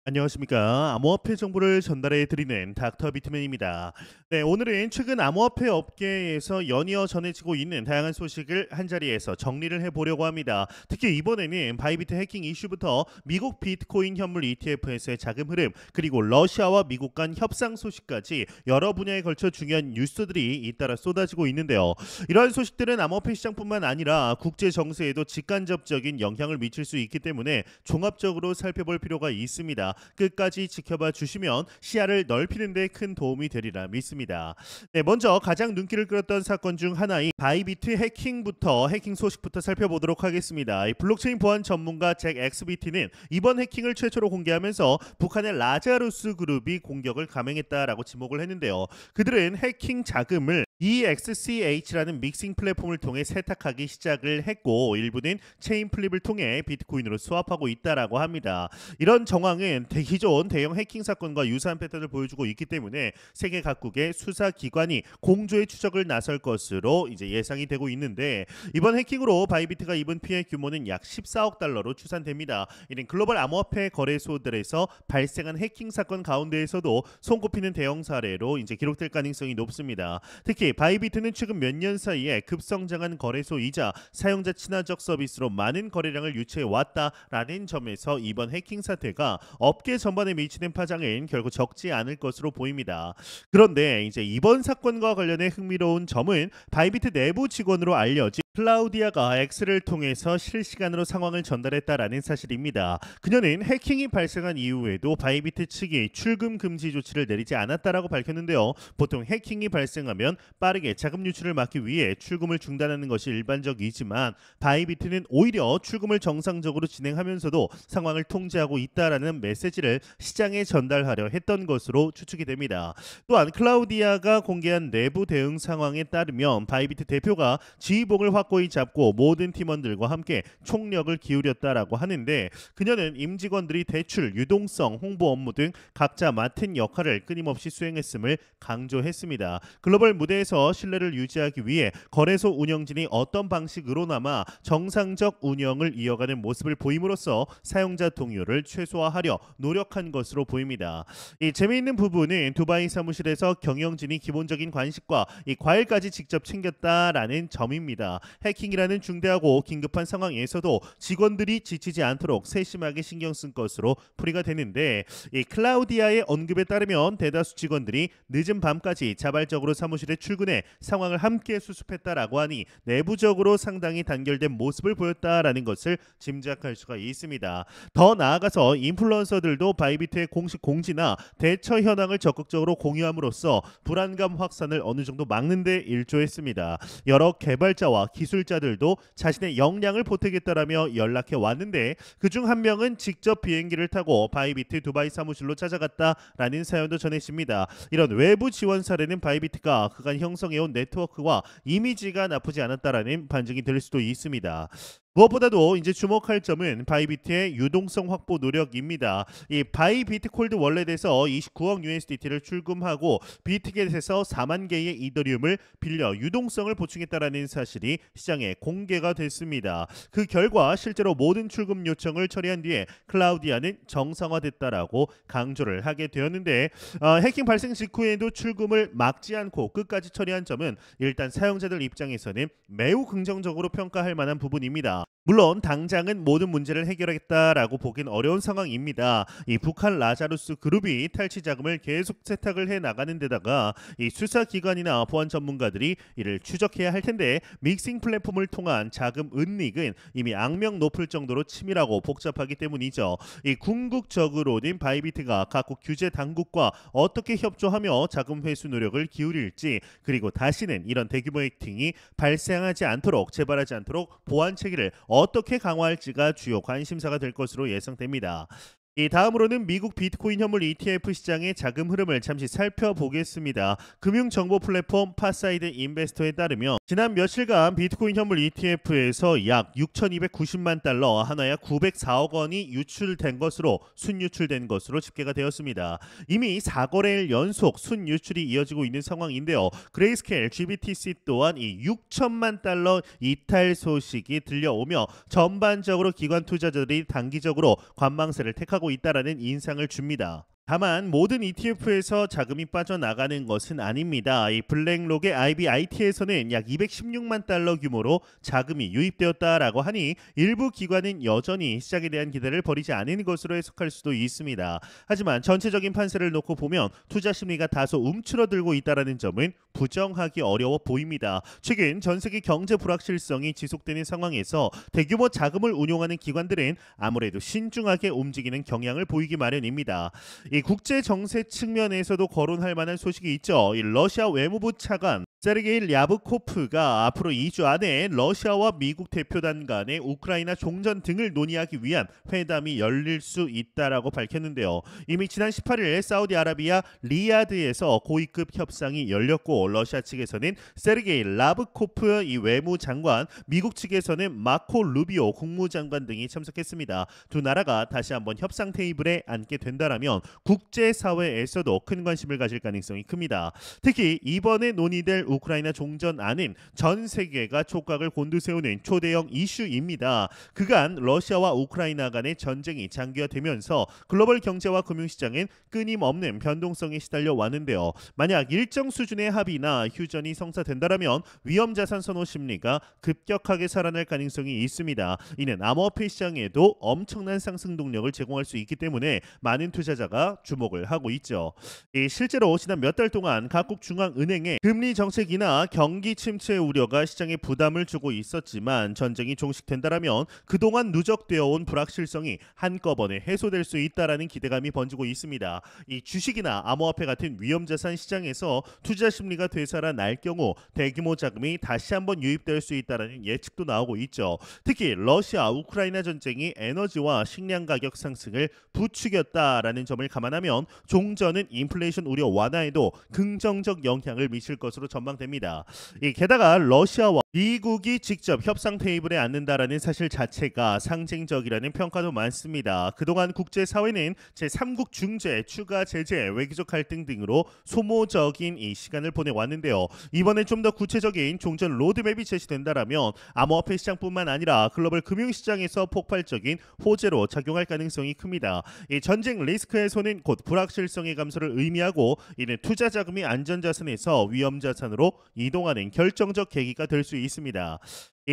안녕하십니까. 암호화폐 정보를 전달해 드리는 닥터 비트맨입니다. 네, 오늘은 최근 암호화폐 업계에서 연이어 전해지고 있는 다양한 소식을 한자리에서 정리를 해보려고 합니다. 특히 이번에는 바이비트 해킹 이슈부터 미국 비트코인 현물 ETF에서의 자금 흐름, 그리고 러시아와 미국 간 협상 소식까지 여러 분야에 걸쳐 중요한 뉴스들이 잇따라 쏟아지고 있는데요. 이러한 소식들은 암호화폐 시장뿐만 아니라 국제 정세에도 직간접적인 영향을 미칠 수 있기 때문에 종합적으로 살펴볼 필요가 있습니다. 끝까지 지켜봐 주시면 시야를 넓히는 데 큰 도움이 되리라 믿습니다. 네, 먼저 가장 눈길을 끌었던 사건 중 하나인 바이비트 해킹 소식부터 살펴보도록 하겠습니다. 이 블록체인 보안 전문가 잭 엑스비티는 이번 해킹을 최초로 공개하면서 북한의 라자루스 그룹이 공격을 감행했다라고 지목을 했는데요. 그들은 해킹 자금을 EXCH라는 믹싱 플랫폼을 통해 세탁하기 시작을 했고, 일부는 체인 플립을 통해 비트코인으로 스왑하고 있다라고 합니다. 이런 정황은 기존 대형 해킹 사건과 유사한 패턴을 보여주고 있기 때문에 세계 각국의 수사 기관이 공조의 추적을 나설 것으로 이제 예상이 되고 있는데, 이번 해킹으로 바이비트가 입은 피해 규모는 약 14억 달러로 추산됩니다. 이는 글로벌 암호화폐 거래소들에서 발생한 해킹 사건 가운데에서도 손꼽히는 대형 사례로 이제 기록될 가능성이 높습니다. 특히 바이비트는 최근 몇 년 사이에 급성장한 거래소이자 사용자 친화적 서비스로 많은 거래량을 유치해 왔다라는 점에서 이번 해킹 사태가 업계 전반에 미치는 파장은 결국 적지 않을 것으로 보입니다. 그런데 이제 이번 사건과 관련해 흥미로운 점은 바이비트 내부 직원으로 알려진 클라우디아가 X를 통해서 실시간으로 상황을 전달했다라는 사실입니다. 그녀는 해킹이 발생한 이후에도 바이비트 측이 출금 금지 조치를 내리지 않았다라고 밝혔는데요. 보통 해킹이 발생하면 빠르게 자금 유출을 막기 위해 출금을 중단하는 것이 일반적이지만 바이비트는 오히려 출금을 정상적으로 진행하면서도 상황을 통제하고 있다라는 메시지를 시장에 전달하려 했던 것으로 추측이 됩니다. 또한 클라우디아가 공개한 내부 대응 상황에 따르면 바이비트 대표가 지휘봉을 확고히 잡고 모든 팀원들과 함께 총력을 기울였다라고 하는데, 그녀는 임직원들이 대출, 유동성, 홍보 업무 등 각자 맡은 역할을 끊임없이 수행했음을 강조했습니다. 글로벌 무대에서 신뢰를 유지하기 위해 거래소 운영진이 어떤 방식으로나마 정상적 운영을 이어가는 모습을 보임으로써 사용자 동요를 최소화하려 노력한 것으로 보입니다. 이 재미있는 부분은 두바이 사무실에서 경영진이 기본적인 관식과 이 과일까지 직접 챙겼다라는 점입니다. 해킹이라는 중대하고 긴급한 상황에서도 직원들이 지치지 않도록 세심하게 신경 쓴 것으로 풀이가 되는데, 이 클라우디아의 언급에 따르면 대다수 직원들이 늦은 밤까지 자발적으로 사무실에 출근해 상황을 함께 수습했다라고 하니 내부적으로 상당히 단결된 모습을 보였다라는 것을 짐작할 수가 있습니다. 더 나아가서 인플루언서들도 바이비트의 공식 공지나 대처 현황을 적극적으로 공유함으로써 불안감 확산을 어느 정도 막는 데 일조했습니다. 여러 개발자와 기술자들도 자신의 역량을 보태겠다라며 연락해 왔는데, 그중 한 명은 직접 비행기를 타고 바이비트 두바이 사무실로 찾아갔다라는 사연도 전해집니다. 이런 외부 지원 사례는 바이비트가 그간 형성해온 네트워크와 이미지가 나쁘지 않았다라는 반증이 될 수도 있습니다. 무엇보다도 이제 주목할 점은 바이비트의 유동성 확보 노력입니다. 이 바이비트 콜드 월렛에서 29억 USDT를 출금하고 비트겟에서 4만 개의 이더리움을 빌려 유동성을 보충했다라는 사실이 시장에 공개가 됐습니다. 그 결과 실제로 모든 출금 요청을 처리한 뒤에 클라우디아는 정상화됐다라고 강조를 하게 되었는데, 해킹 발생 직후에도 출금을 막지 않고 끝까지 처리한 점은 일단 사용자들 입장에서는 매우 긍정적으로 평가할 만한 부분입니다. 물론 당장은 모든 문제를 해결하겠다라고 보긴 어려운 상황입니다. 이 북한 라자루스 그룹이 탈취 자금을 계속 세탁을 해 나가는 데다가 이 수사 기관이나 보안 전문가들이 이를 추적해야 할 텐데, 믹싱 플랫폼을 통한 자금 은닉은 이미 악명 높을 정도로 치밀하고 복잡하기 때문이죠. 이 궁극적으로는 바이비트가 각국 규제 당국과 어떻게 협조하며 자금 회수 노력을 기울일지, 그리고 다시는 이런 대규모 해킹이 발생하지 않도록 재발하지 않도록 보안 체계를 어떻게 강화할지가 주요 관심사가 될 것으로 예상됩니다. 이 다음으로는 미국 비트코인 현물 ETF 시장의 자금 흐름을 잠시 살펴보겠습니다. 금융 정보 플랫폼 파사이드 인베스터에 따르면 지난 며칠간 비트코인 현물 ETF에서 약 6,290만 달러, 하나약 904억 원이 유출된 것으로 순유출된 것으로 집계가 되었습니다. 이미 4거래일 연속 순유출이 이어지고 있는 상황인데요. 그레이스케일 GBTC 또한 이 6천만 달러 이탈 소식이 들려오며 전반적으로 기관 투자자들이 단기적으로 관망세를 택하고 하고 있다라는 인상을 줍니다. 다만 모든 ETF에서 자금이 빠져나가는 것은 아닙니다. 이 블랙록의 IBIT에서는 약 216만 달러 규모로 자금이 유입되었다라고 하니 일부 기관은 여전히 시장에 대한 기대를 버리지 않은 것으로 해석할 수도 있습니다. 하지만 전체적인 판세를 놓고 보면 투자 심리가 다소 움츠러들고 있다는 점은 부정하기 어려워 보입니다. 최근 전 세계 경제 불확실성이 지속되는 상황에서 대규모 자금을 운용하는 기관들은 아무래도 신중하게 움직이는 경향을 보이기 마련입니다. 이 국제 정세 측면에서도 거론할 만한 소식이 있죠. 이 러시아 외무부 차관 세르게이 랴브코프가 앞으로 2주 안에 러시아와 미국 대표단 간의 우크라이나 종전 등을 논의하기 위한 회담이 열릴 수 있다라고 밝혔는데요. 이미 지난 18일 사우디아라비아 리야드에서 고위급 협상이 열렸고 러시아 측에서는 세르게이 랴브코프 이 외무장관, 미국 측에서는 마코 루비오 국무장관 등이 참석했습니다. 두 나라가 다시 한번 협상 테이블에 앉게 된다라면 국제사회에서도 큰 관심을 가질 가능성이 큽니다. 특히 이번에 논의될 우크라이나 종전안은 전 세계가 촉각을 곤두세우는 초대형 이슈입니다. 그간 러시아와 우크라이나 간의 전쟁이 장기화되면서 글로벌 경제와 금융시장은 끊임없는 변동성에 시달려 왔는데요. 만약 일정 수준의 합의나 휴전이 성사된다면 위험자산 선호 심리가 급격하게 살아날 가능성이 있습니다. 이는 암호화폐 시장에도 엄청난 상승 동력을 제공할 수 있기 때문에 많은 투자자가 주목을 하고 있죠. 실제로 지난 몇 달 동안 각국 중앙은행의 금리 정책이나 경기 침체 우려가 시장에 부담을 주고 있었지만 전쟁이 종식된다라면 그동안 누적되어 온 불확실성이 한꺼번에 해소될 수 있다라는 기대감이 번지고 있습니다. 이 주식이나 암호화폐 같은 위험자산 시장에서 투자 심리가 되살아날 경우 대규모 자금이 다시 한번 유입될 수 있다라는 예측도 나오고 있죠. 특히 러시아 우크라이나 전쟁이 에너지와 식량 가격 상승을 부추겼다라는 점을 감안하면 종전은 인플레이션 우려 완화에도 긍정적 영향을 미칠 것으로 전망됩니다. 게다가 러시아와 미국이 직접 협상 테이블에 앉는다라는 사실 자체가 상징적이라는 평가도 많습니다. 그동안 국제사회는 제3국 중재, 추가 제재, 외교적 갈등 등으로 소모적인 이 시간을 보내왔는데요. 이번에 좀 더 구체적인 종전 로드맵이 제시된다라면 암호화폐 시장뿐만 아니라 글로벌 금융시장에서 폭발적인 호재로 작용할 가능성이 큽니다. 이 전쟁 리스크 해소는 곧 불확실성의 감소를 의미하고 이는 투자 자금이 안전자산에서 위험자산으로 이동하는 결정적 계기가 될 수 있습니다.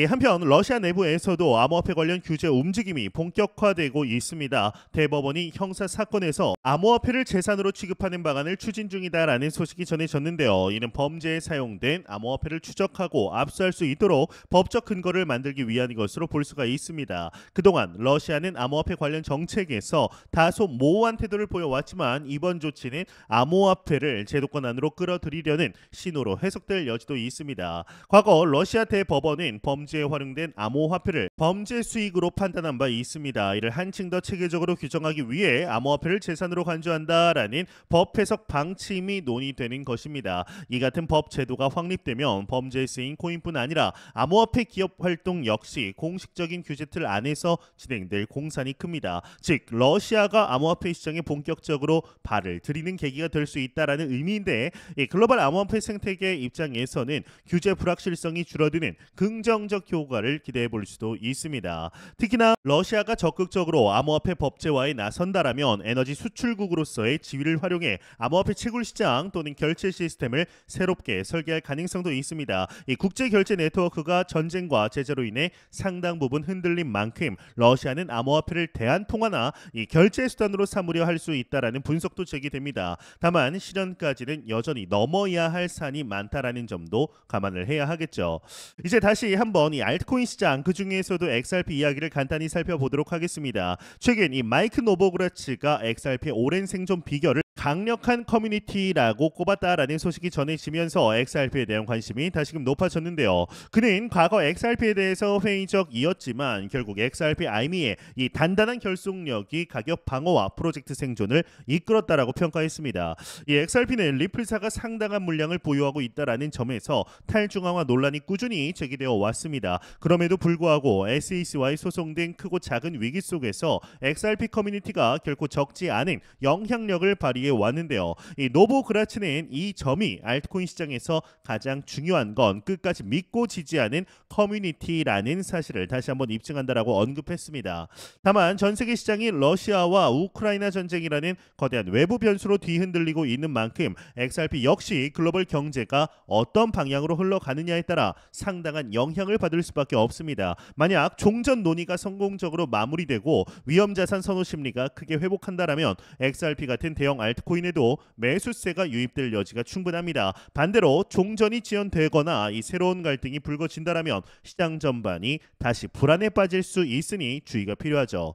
한편 러시아 내부에서도 암호화폐 관련 규제 움직임이 본격화되고 있습니다. 대법원이 형사 사건에서 암호화폐를 재산으로 취급하는 방안을 추진 중이다라는 소식이 전해졌는데요. 이는 범죄에 사용된 암호화폐를 추적하고 압수할 수 있도록 법적 근거를 만들기 위한 것으로 볼 수가 있습니다. 그동안 러시아는 암호화폐 관련 정책에서 다소 모호한 태도를 보여왔지만 이번 조치는 암호화폐를 제도권 안으로 끌어들이려는 신호로 해석될 여지도 있습니다. 과거 러시아 대법원은 범죄에 활용된 암호화폐를 범죄 수익으로 판단한 바 있습니다. 이를 한층 더 체계적으로 규정하기 위해 암호화폐를 재산으로 간주한다라는 법 해석 방침이 논의되는 것입니다. 이 같은 법 제도가 확립되면 범죄에 쓰인 코인뿐 아니라 암호화폐 기업 활동 역시 공식적인 규제틀 안에서 진행될 공산이 큽니다. 즉 러시아가 암호화폐 시장에 본격적으로 발을 들이는 계기가 될 수 있다라는 의미인데 이 글로벌 암호화폐 생태계 입장에서는 규제 불확실성이 줄어드는 긍정적 효과를 기대해 볼 수도 있습니다. 특히나 러시아가 적극적으로 암호화폐 법제화에 나선다라면 에너지 수출국으로서의 지위를 활용해 암호화폐 채굴 시장 또는 결제 시스템을 새롭게 설계할 가능성도 있습니다. 이 국제 결제 네트워크가 전쟁과 제재로 인해 상당 부분 흔들린 만큼 러시아는 암호화폐를 대한 통화나 이 결제 수단으로 삼으려 할 수 있다라는 분석도 제기됩니다. 다만 실현까지는 여전히 넘어야 할 산이 많다라는 점도 감안을 해야 하겠죠. 이제 다시 한번 이 알트코인 시장 그 중에서도 XRP 이야기를 간단히 살펴보도록 하겠습니다. 최근 이 마이크 노보그라츠가 XRP의 오랜 생존 비결을 강력한 커뮤니티라고 꼽았다라는 소식이 전해지면서 XRP에 대한 관심이 다시금 높아졌는데요. 그는 과거 XRP에 대해서 회의적이었지만 결국 XRP 알미의 이 단단한 결속력이 가격 방어와 프로젝트 생존을 이끌었다라고 평가했습니다. 이 XRP는 리플사가 상당한 물량을 보유하고 있다라는 점에서 탈중앙화 논란이 꾸준히 제기되어 왔습니다. 그럼에도 불구하고 SEC와의 소송 등 크고 작은 위기 속에서 XRP 커뮤니티가 결코 적지 않은 영향력을 발휘 자리에 왔는데요. 이 노보그라츠는 이 점이 알트코인 시장에서 가장 중요한 건 끝까지 믿고 지지하는 커뮤니티라는 사실을 다시 한번 입증한다라고 언급했습니다. 다만 전 세계 시장이 러시아와 우크라이나 전쟁이라는 거대한 외부 변수로 뒤흔들리고 있는 만큼 XRP 역시 글로벌 경제가 어떤 방향으로 흘러가느냐에 따라 상당한 영향을 받을 수밖에 없습니다. 만약 종전 논의가 성공적으로 마무리되고 위험자산 선호 심리가 크게 회복한다라면 XRP 같은 대형 알트코인에도 매수세가 유입될 여지가 충분합니다. 반대로 종전이 지연되거나 이 새로운 갈등이 불거진다라면 시장 전반이 다시 불안에 빠질 수 있으니 주의가 필요하죠.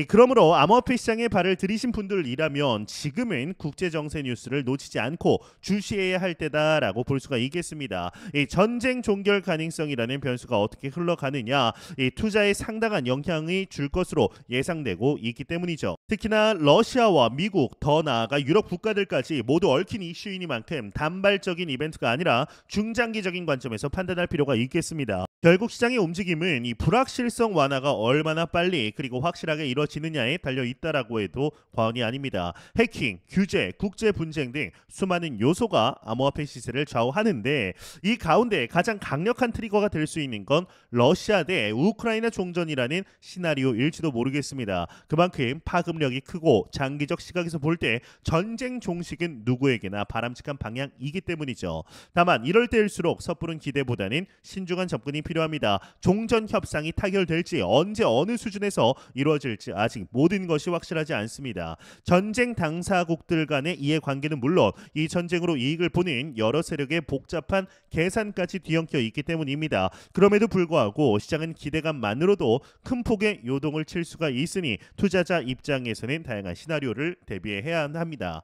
그러므로 암호화폐 시장에 발을 들이신 분들이라면 지금은 국제정세 뉴스를 놓치지 않고 주시해야 할 때다라고 볼 수가 있겠습니다. 이 전쟁 종결 가능성이라는 변수가 어떻게 흘러가느냐, 이 투자에 상당한 영향이 줄 것으로 예상되고 있기 때문이죠. 특히나 러시아와 미국, 더 나아가 유럽 국가들까지 모두 얽힌 이슈이니만큼 단발적인 이벤트가 아니라 중장기적인 관점에서 판단할 필요가 있겠습니다. 결국 시장의 움직임은 이 불확실성 완화가 얼마나 빨리 그리고 확실하게 이루어지느냐에 달려 있다라고 해도 과언이 아닙니다. 해킹, 규제, 국제 분쟁 등 수많은 요소가 암호화폐 시세를 좌우하는데 이 가운데 가장 강력한 트리거가 될 수 있는 건 러시아 대 우크라이나 종전이라는 시나리오일지도 모르겠습니다. 그만큼 파급력이 크고 장기적 시각에서 볼 때 전쟁 종식은 누구에게나 바람직한 방향이기 때문이죠. 다만 이럴 때일수록 섣부른 기대보다는 신중한 접근이 필요합니다. 종전 협상이 타결될지 언제 어느 수준에서 이루어질지 아직 모든 것이 확실하지 않습니다. 전쟁 당사국들 간의 이해관계는 물론 이 전쟁으로 이익을 보는 여러 세력의 복잡한 계산까지 뒤엉켜 있기 때문입니다. 그럼에도 불구하고 시장은 기대감만으로도 큰 폭의 요동을 칠 수가 있으니 투자자 입장에서는 다양한 시나리오를 대비해야 합니다.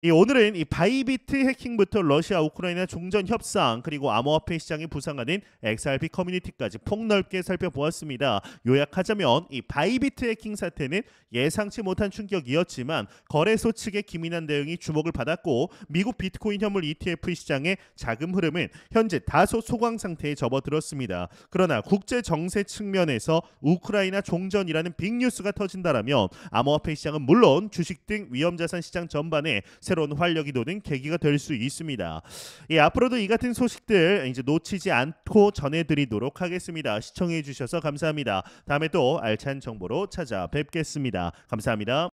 오늘은 이 바이비트 해킹부터 러시아 우크라이나 종전 협상 그리고 암호화폐 시장이 부상하는 XRP 커뮤니티까지 폭넓게 살펴보았습니다. 요약하자면 이 바이비트 해킹 사태는 예상치 못한 충격이었지만 거래소 측의 기민한 대응이 주목을 받았고 미국 비트코인 현물 ETF 시장의 자금 흐름은 현재 다소 소강 상태에 접어들었습니다. 그러나 국제 정세 측면에서 우크라이나 종전이라는 빅뉴스가 터진다라면 암호화폐 시장은 물론 주식 등 위험자산 시장 전반에 새로운 활력이 도는 계기가 될 수 있습니다. 앞으로도 이 같은 소식들 이제 놓치지 않고 전해드리도록 하겠습니다. 시청해 주셔서 감사합니다. 다음에 또 알찬 정보로 찾아뵙겠습니다. 감사합니다.